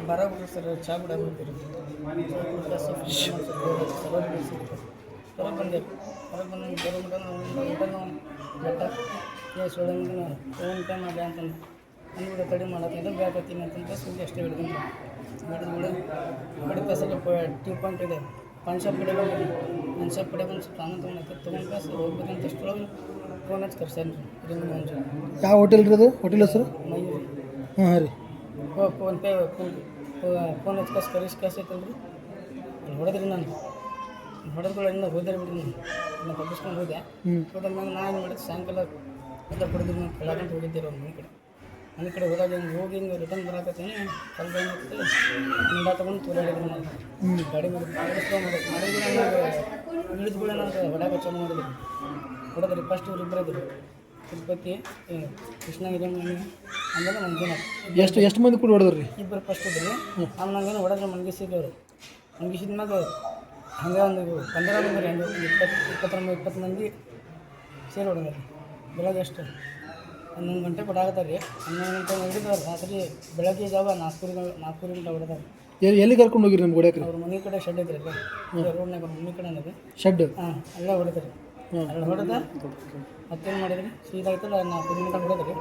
ಬರೋಬಿಡ್ರಿ sir ಚಾ ಬಿಡೋದು ಹೊರಗೆ ಬಂದೆ ಹೊರಗೆ ಬಂದು ಬರೋ ಮಟ್ಟ ಸೊಳಂಗಿನ ಟೈಮ್ ಅದೇ ಅಂತಂದು ಅಂದ್ಬಿಡ ತಡಿ ಮಾಡತ್ತಿಂದ ಬೇಕತ್ತೀನಿ ಅಂತಂದ್ರೆ ಸುಮ್ಮನೆ ಅಷ್ಟೇ ಹಿಡಿದು ಹಿಡಿದ ಸ್ವಲ್ಪ ಟೀ ಪಾಯಿಂಟ್ ಇದೆ ಪಾನ್ ಶಾಪ್ ಕಡೆ ಬಂದು ಪಾನ್ ಶಾಪ್ ಕಡೆ ಬಂದು ಸ್ವಲ್ಪ ಆನಂದ ತೊಗೊಂಡು ಕಾಸು ಹೋಗ್ಬೇಕಂತ ಅಷ್ಟೊಳಗೆ ಫೋನ್ ಹಚ್ಚಿ ಕರ್ಸಾನ ರೀ ರಿಂಗ್ ಮಂಜು. ಯಾವ ಹೋಟೆಲ್ ರೀ ಅದು ಹೋಟೆಲ್ ಹೆಸರು? ಮಯೂರಿ. ಹಾಂ ರೀ. ಫೋನ್ಪೇ ಫೋನ್ ಹಚ್ಚಿ ಕಾಸು ಐತಲ್ಲ ರೀ ಅಲ್ಲಿ ಹೊಡೆದ್ರಿ ನಾನು ಹೊಡೆದ್ಗಳು ಇನ್ನೂ ಹೋದ್ರೆ ಬಿಡ್ರಿ ನಾನು ತಪ್ಪಿಸ್ಕೊಂಡು ಹೋದೆ. ಹೋದ ಮ್ಯಾಗ ನಾನು ಏನು ಮಾಡಿದೆ ಸಾಯಂಕಾಲ ಎಲ್ಲ ಹೊಡೆದ್ರಿ ನಾನು ಕೆಳಗಂಟು ಹೋಗಿದ್ದೀರಿ ಅವ್ರ ಮನೆ ಕಡೆ ಹೋದಾಗ ಹಿಂಗೆ ಹೋಗಿ ಹಿಂಗೆ ರಿಟರ್ನ್ ಬರಾಕತ್ತೀನಿ ಕಲ್ಲು ಏನಾಗ್ತದೆ ಹಿಂಡ ತೊಗೊಂಡು ತೋರಾಡಿದ್ರು ನಾನು ಗಾಡಿ ಮೇಲೆ ಮಾಡಿದ್ರೆ ಇಳಿದ್ಗಳು ನನಗೆ ಹೊಡ್ಯಾಕ ಚಾಲು ಮಾಡಿದ್ರು ಹೊಡೆದ್ರಿ ಫಸ್ಟ್ ಇವ್ರು ಇಬ್ಬರು ತಿರುಪತಿ ಕೃಷ್ಣ ಹಿರೇಮಣಿ ಆಮೇಲೆ ಮಂಜುನಾಥ್. ಎಷ್ಟು ಮಂದಿ ಕೂಡ ಹೊಡೆದ್ರಿ? ಇಬ್ಬರು ಫಸ್ಟ್ ಇದ್ರಿ ಆಮೇಲೆ ನಂಗೇನು ಹೊಡೆದ್ರೆ ಮನ್ಗಿಸಿದ್ರು ಮನ್ಗಿಸಿದ ಮ್ಯಾಗ ಹಂಗೆ ಒಂದು 15 ಮಂದಿ ರೀ ಹಂಗೆ 20 ಮಂದಿ ಸೇರಿ ಹೊಡೆದ್ರಿ. ಬೆಳಗ್ಗೆ ಎಷ್ಟು 11 ಗಂಟೆ ಕೊಡಾಕತ್ತಾರೆ ರೀ 11 ಗಂಟೆ ಹಿಡಿದವ್ರು ರಾತ್ರಿ ಬೆಳಗ್ಗೆ ಜಾವ 4 ಗಂಟೆ ಹೊಡೆದಾರೆ. ಎಲ್ಲಿ ಕರ್ಕೊಂಡು ಹೋಗಿರಿ ನಿಮ್ಗೆ ಹೊಡ್ಯಾಕ್ರಿ? ಅವ್ರ ಮನೆ ಕಡೆ ಶೆಡ್ ಐತ್ರಿ ರೋಡ್ನಾಗ ಮನೆ ಕಡೆ ಅನ್ನೋದು ಶೆಡ್. ಹಾಂ ಅಲ್ಲೇ ಹೊಡೆದ್ರಿ. ಅಲ್ಲಿ ಹೊಡೆದ ಮತ್ತೇನು ಮಾಡಿದ್ರಿ ಸೀದಾ ಆಯ್ತಲ್ಲ 4 ಗಂಟೆ ಹೊಡೆದ್ರಿ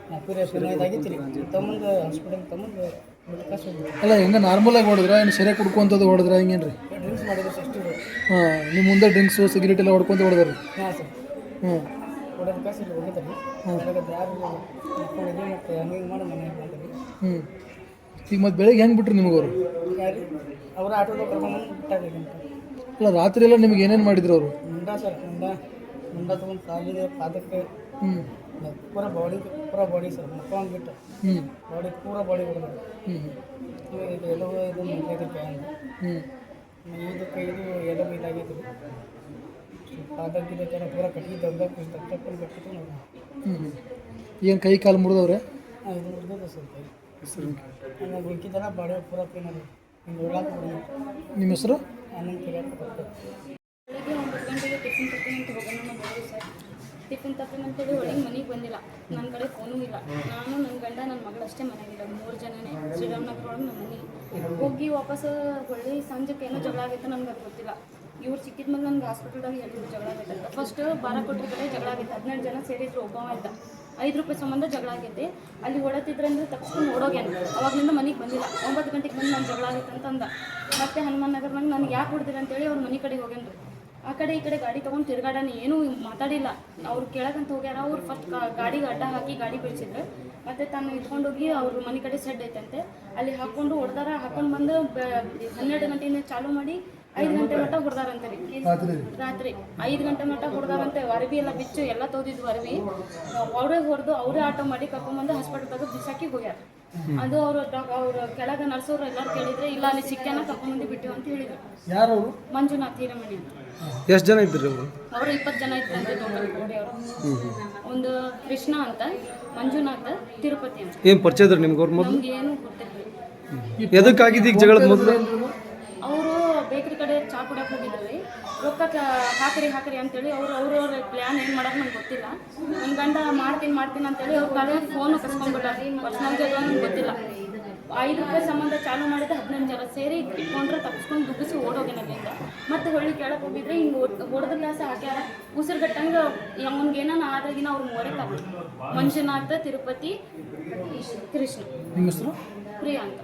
4:15 ಆಗಿತ್ತು ರೀ ತಮ್ಮಂದು ಹಾಸ್ಪಿಟಲ್ ತಮ್ಮಂದು ಬಿಡ್ಕಾಸು ಅಲ್ಲ ಹೆಂಗೆ ನಾರ್ಮಲಾಗಿ ಹೊಡೆದ್ರ ಏನು ಸರಿಯಾಗಿ ಕುಡ್ಕೊಂತದ್ದು ಹೊಡೆದ್ರ ಹಿಂಗೇನು ರೀ? ಡ್ರಿಂಕ್ಸ್ ಮಾಡಿದ್ರು ಅಷ್ಟು. ಹಾಂ ನಿಮ್ಮ ಮುಂದೆ ಡ್ರಿಂಕ್ಸು ಸಿಗರೇಟ್ ಎಲ್ಲ ಹೊಡ್ಕೊಂತ ಹೊಡೆದ್ರಿ? ಹಾಂ ಸರ್. ಹೊಡೆದ ಕಾಸು ಇಲ್ಲಿ ಹೋಗಿದ್ದಾರೆ ಯಾರು ಮಾಡ್ಕೊಂಡಿದ್ವಿ ಮತ್ತು ಹಂಗೆ ಮಾಡಿ ಮನೆಗೆ ಮಾಡಿದ್ರಿ. ಈಗ ಮತ್ತೆ ಬೆಳಗ್ಗೆ ಹೆಂಗೆ ಬಿಟ್ರಿ ನಿಮಗೆ ಅವರು? ಯಾರು ಅವ್ರ ಆಟೋದಾಗ ಕರ್ಕೊಂಡು ಬಿಟ್ಟಾಗಂತ. ಅಲ್ಲ ರಾತ್ರಿ ಎಲ್ಲ ನಿಮ್ಗೆ ಏನೇನು ಮಾಡಿದ್ರು ಅವರು? ಮುಂಡ ಸರ್ ಮುಂಡ ತೊಗೊಂಡು ಕಾಲಿಗೆ ಪಾದಕ್ಕೆ ಪೂರ ಬಾಡಿ ಸರ್ ಮುಖವನ್ನು ಬಿಟ್ಟು ಬಾಡಿ ಬಾಡಿ ಹೊಡೆದ್ರು. ಇದು ಎಲ್ಲೋ ಇದು ಮುಗಿದಕ್ಕೆ ಇದಕ್ಕೆ ಇದು ಎಲ್ಲೋ ಇದಾಗಿತ್ತು ಪಾದಕ್ಕಿದ ಥರ ಪೂರ ಕಟ್ಟಿಗೆ ದೊಡ್ಡಕ್ಕೆ ತಪ್ಪಲ್ಲಿ ಕಟ್ಟಿತ್ತು ನೋಡಿ. ಏನು ಕೈ ಕಾಲು ಮುರಿದವ್ರೆ? ಹಾಂ ಇದು ಮುರಿದದ ಸರ್ ಕೈ ಹಂಗಾಗಿ ಉಳ್ಕಿದ್ದೆಲ್ಲ ಬಾಡಿ ಪೂರ ಪೇನ್ ಅದು ಹಿಂಗೆ ಒಳಗೆ ಹೊಡೆದು. ನಿಮ್ಮ ಹೆಸರು? ಆನಂದ್ ಕಿರಿಯಾಕ ಬರ್ತದೆ. ಬೆಳಗ್ಗೆ 9 ಗಂಟೆಗೆ ಟಿಫಿನ್ ತರ್ತೀನಿ ಅಂತ ಹೋಗೋಣ ಬಂದ್ವಿ ಸರ್. ಟಿಫಿನ್ ತರ್ತೀನಿ ಅಂತೇಳಿ ಒಳಗೆ ಮನೆಗೆ ಬಂದಿಲ್ಲ. ನನ್ನ ಕಡೆ ಫೋನೂ ಇಲ್ಲ. ನಾನು ನನ್ನ ಗಂಡ ನನ್ನ ಮಗಳಷ್ಟೇ ಮನೆಗಿಲ್ಲ 3 ಜನನೇ ಶ್ರೀರಾಮನಗರ ಒಳಗೆ ನಮ್ಮ ಮನೆ ಹೋಗಿ ವಾಪಸ್ ಹೊಳ್ಳಿ ಸಂಜೆಗೆ ಏನೋ ಜಗಳ ಆಗೈತೆ ನನಗೆ ಅದು ಗೊತ್ತಿಲ್ಲ. ಇವ್ರು ಸಿಕ್ಕಿದ ಮೇಲೆ ನನಗೆ ಹಾಸ್ಪಿಟಲ್ದಾಗ ಹೇಳಿದ್ರು ಜಗಳ ಆಗೈತೆ ಅಂತ. ಫಸ್ಟ್ ಬಾರ ಕೊಟ್ಟರ ಕಡೆ ಜಗಳ ಆಗೈತೆ 12 ಜನ ಸೇರಿದ್ರು ಒಬ್ಬ ಆಯ್ತು 5 ರೂಪಾಯಿ ಸಂಬಂಧ ಜಗಳ ಆಗೈತೆ. ಅಲ್ಲಿ ಹೊಡತಿದ್ರಂದ್ರೆ ತಪ್ಪಿಸ್ಕೊಂಡು ಓಡೋಗ್ಯಾನ. ಅವಾಗಲಿಂದ ಮನೆಗೆ ಬಂದಿಲ್ಲ. 9 ಗಂಟೆಗೆ ಬಂದು ನಾನು ಜಗಳ ಆಗೈತೆ ಅಂತಂದ. ಮತ್ತೆ ಹನುಮಾನ್ ನಗರ್ನಾಗ ನನಗೆ ಯಾಕೆ ಹೊಡೆದಿರ ಅಂತೇಳಿ ಅವ್ರ ಮನೆ ಕಡೆ ಹೋಗ್ಯಾನ್ರಿ. ಆ ಕಡೆ ಈ ಕಡೆ ಗಾಡಿ ತೊಗೊಂಡು ತಿರ್ಗಾಡಾನೆ ಏನೂ ಮಾತಾಡಿಲ್ಲ. ಅವ್ರು ಕೇಳಕ್ಕಂತ ಹೋಗ್ಯಾರ. ಅವ್ರು ಫಸ್ಟ್ ಗಾಡಿಗೆ ಅಡ್ಡ ಹಾಕಿ ಗಾಡಿ ಬೀಳ್ಸಿದ್ರು. ಮತ್ತು ತಾನು ಇಟ್ಕೊಂಡೋಗಿ ಅವ್ರ ಮನೆ ಕಡೆ ಸೆಡ್ ಐತಂತೆ ಅಲ್ಲಿ ಹಾಕ್ಕೊಂಡು ಹೊಡೆದಾರ. ಹಾಕೊಂಡು ಬಂದು 12 ಗಂಟೆಯಿಂದ ಚಾಲೂ ಮಾಡಿ 5 ಗಂಟೆ ಮಟ್ಟ ಹೊಡೆದಾರಂತೆ ರೀ. ರಾತ್ರಿ 5 ಗಂಟೆ ಮಟ್ಟ ಹೊಡೆದಾರಂತೆ. ಅರಬಿ ಎಲ್ಲ ಬಿಚ್ಚು ಎಲ್ಲ ತೋದಿದ್ವು ಅರಬಿ ಅವರೇ ಹೊಡೆದು ಅವರೇ ಆಟೋ ಮಾಡಿ ಕರ್ಕೊಂಡ್ಬಂದು ಹಾಸ್ಪಿಟಲ್ದಾಗ ಬಿಸಾಕಿ ಹೋಗ್ಯಾರ. ಅದು ಅವ್ರ ಕೆಳಗೆ ನರ್ಸವ್ರು ಎಲ್ಲರೂ ಕೇಳಿದ್ರೆ ಇಲ್ಲ ಅಲ್ಲಿ ಸಿಕ್ಕ್ಯಾನ ಕರ್ಕೊಂಡ್ಬಂದು ಬಿಟ್ಟಿವಿ ಅಂತ ಹೇಳಿದ್ರು. ಯಾರು? ಮಂಜುನಾಥ್ ಹಿರೇಮಣಿ ಅಂತ. ಎಷ್ಟು ಜನ ಇದ್ದರು ಅವರು? 20 ಜನ ಇದ್ರಂತೆ ಟೋಟಲ್ ಗೋಡೆಯವರು. ಒಂದು ಕೃಷ್ಣ ಅಂತ, ಮಂಜುನಾಥ್, ತಿರುಪತಿ ಅಂತ. ಏನು ಪರಿಚಯ ಇದ್ರು ನಿಮ್ಗೆ? ಅವ್ರ ಮೊದಲು ನಮ್ಗೆ ಏನು ಗೊತ್ತಿರಲಿಲ್ಲ. ಎದಕ್ಕಾಗಿದ್ದು ಈಗ ಜಗಳ ಮೊದಲು? ಅವರು ಬೇಕ್ರಿ ಕಡೆ ಚಾ ಕುಡಿಯೋಕೆ ಹೋಗಿದ್ರಿ. ರೊಕ್ಕ ಹಾಕ್ರಿ ಅಂತೇಳಿ ಅವ್ರವ್ರ ಪ್ಲ್ಯಾನ್ ಏನು ಮಾಡೋಕೆ ನಂಗೆ ಗೊತ್ತಿಲ್ಲ. ನನ್ನ ಗಂಡ ಮಾಡ್ತೀನಿ ಅಂತೇಳಿ ಅವ್ರ ತಲೆ ಫೋನು ಕಸ್ಕೊಂಡ್ಬಿಟ್ಟಾರೆ. ಪರ್ಸ್ನಲ್ ಜಾಗ ನಂಗೆ ಗೊತ್ತಿಲ್ಲ. 5 ರೂಪಾಯಿ ಸಂಬಂಧ ಚಾಲೂ ಮಾಡಿದ್ರೆ 15 ಜನ ಸೇರಿ ಇಟ್ಕೊಂಡ್ರೆ ತಪ್ಪಿಸ್ಕೊಂಡು ದುಗ್ಗಿಸಿ ಓಡೋಗಿನಲ್ಲಿಂದ. ಮತ್ತೆ ಹೊಳ್ಳಿ ಕೆಳಗೆ ಹೋಗಿದ್ರೆ ಹಿಂಗೆ ಹೊಡೆದ ಗ್ಲಾಸ ಹಾಕ್ಯಾರ. ಉಸಿರುಗಟ್ಟಂಗೆ ಅವ್ನಿಗೆ ಏನಾನ ಆದ್ರಾಗಿನ ಅವ್ರು ಮೋರೆ ಮಂಜುನಾಥ, ತಿರುಪತಿ, ಕೃಷ್ಣ. ನಿಮ್ಮ ಹೆಸರು? ಪ್ರಿಯಾ ಅಂತ.